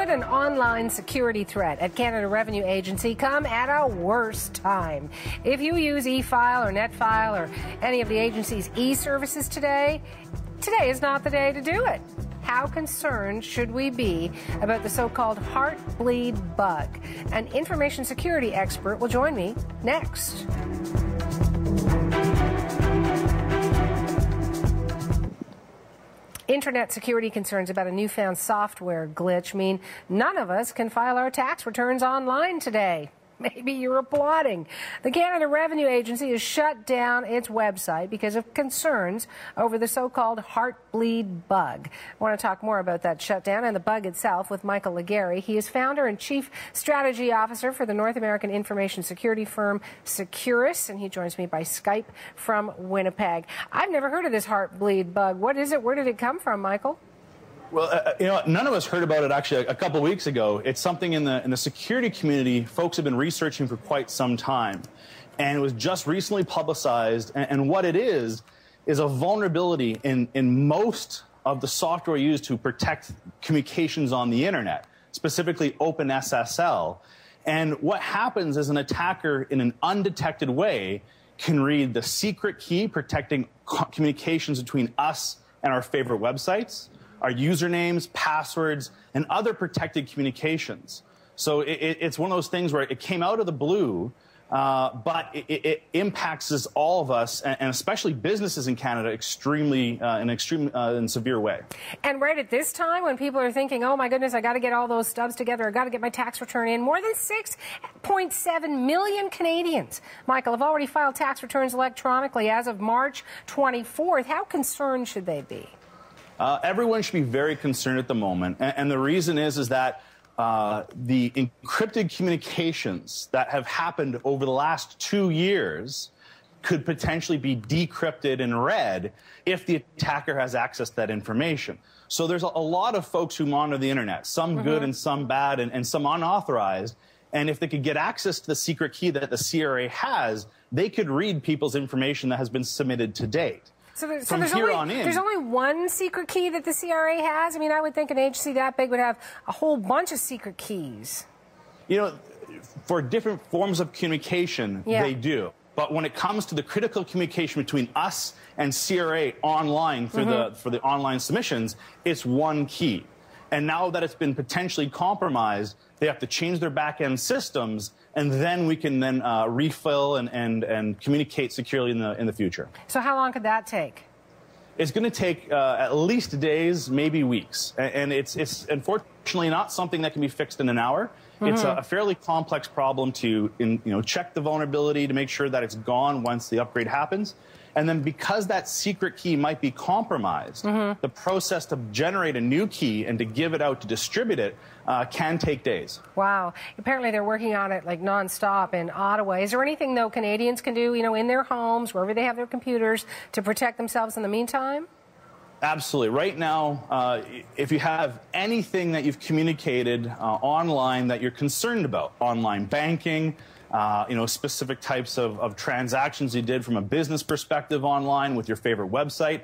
with an online security threat at Canada Revenue Agency come at a worse time. If you use eFile or NetFile or any of the agency's e-services today is not the day to do it. How concerned should we be about the so-called Heartbleed bug? An information security expert will join me next. Internet security concerns about a newfound software glitch mean none of us can file our tax returns online today. Maybe you're applauding. The Canada Revenue Agency has shut down its website because of concerns over the so-called Heartbleed bug. I want to talk more about that shutdown and the bug itself with Michael Legary. He is founder and chief strategy officer for the North American information security firm Securus, and he joins me by Skype from Winnipeg. I've never heard of this Heartbleed bug. What is it? Where did it come from, Michael? Well, none of us heard about it actually a couple of weeks ago. It's something in the security community folks have been researching for quite some time. And it was just recently publicized. And what it is a vulnerability in most of the software used to protect communications on the internet, specifically OpenSSL. And what happens is an attacker in an undetected way can read the secret key protecting communications between us and our favorite websites, our usernames, passwords, and other protected communications. So it's one of those things where it came out of the blue, but it impacts us, all of us, and especially businesses in Canada, in a severe way. And right at this time, when people are thinking, oh my goodness, I got to get all those stubs together, I got to get my tax return in, more than 6.7 million Canadians, Michael, have already filed tax returns electronically as of March 24th. How concerned should they be? Everyone should be very concerned at the moment, and the reason is that the encrypted communications that have happened over the last 2 years could potentially be decrypted and read if the attacker has access to that information. So there's a lot of folks who monitor the internet, some good and some bad and some unauthorized, and if they could get access to the secret key that the CRA has, they could read people's information that has been submitted to date. So there's only one secret key that the CRA has? I mean, I would think an agency that big would have a whole bunch of secret keys. You know, for different forms of communication, they do. But when it comes to the critical communication between us and CRA online through for the online submissions, it's one key. And now that it's been potentially compromised, they have to change their back-end systems, and then we can then refill and communicate securely in the future. So how long could that take? It's going to take at least days, maybe weeks. And it's unfortunately not something that can be fixed in an hour. It's a fairly complex problem to check the vulnerability to make sure that it's gone once the upgrade happens. And then because that secret key might be compromised, the process to generate a new key and to give it out to distribute it can take days. Wow. Apparently they're working on it like nonstop in Ottawa. Is there anything, though, Canadians can do, in their homes, wherever they have their computers, to protect themselves in the meantime? Absolutely. Right now, if you have anything that you've communicated online that you're concerned about, online banking, specific types of transactions you did from a business perspective online with your favorite website,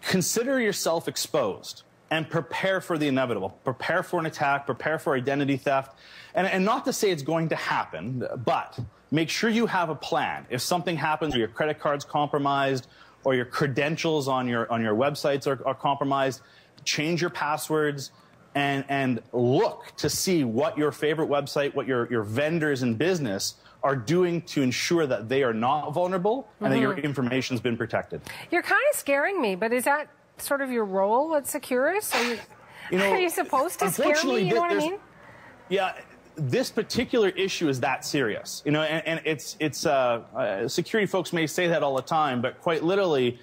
consider yourself exposed and prepare for the inevitable. Prepare for an attack, prepare for identity theft. And not to say it's going to happen, but make sure you have a plan. If something happens or your credit card's compromised or your credentials on your websites are compromised, change your passwords, and look to see what your favorite website, what your vendors in business are doing to ensure that they are not vulnerable and that your information's been protected. You're kind of scaring me, but is that sort of your role at Securus? Are you supposed to scare me? You know what I mean? Yeah. This particular issue is that serious, and it's security folks may say that all the time, but quite literally,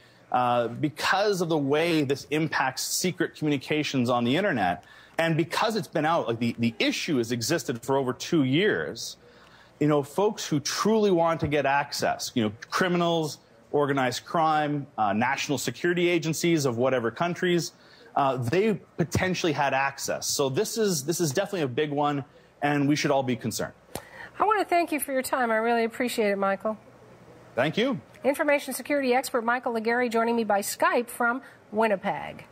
because of the way this impacts secret communications on the internet, and because it's been out, like the issue has existed for over 2 years, folks who truly want to get access, criminals, organized crime, national security agencies of whatever countries, they potentially had access. So this is definitely a big one, and we should all be concerned. I want to thank you for your time. I really appreciate it, Michael. Thank you. Information security expert Michael Legary joining me by Skype from Winnipeg.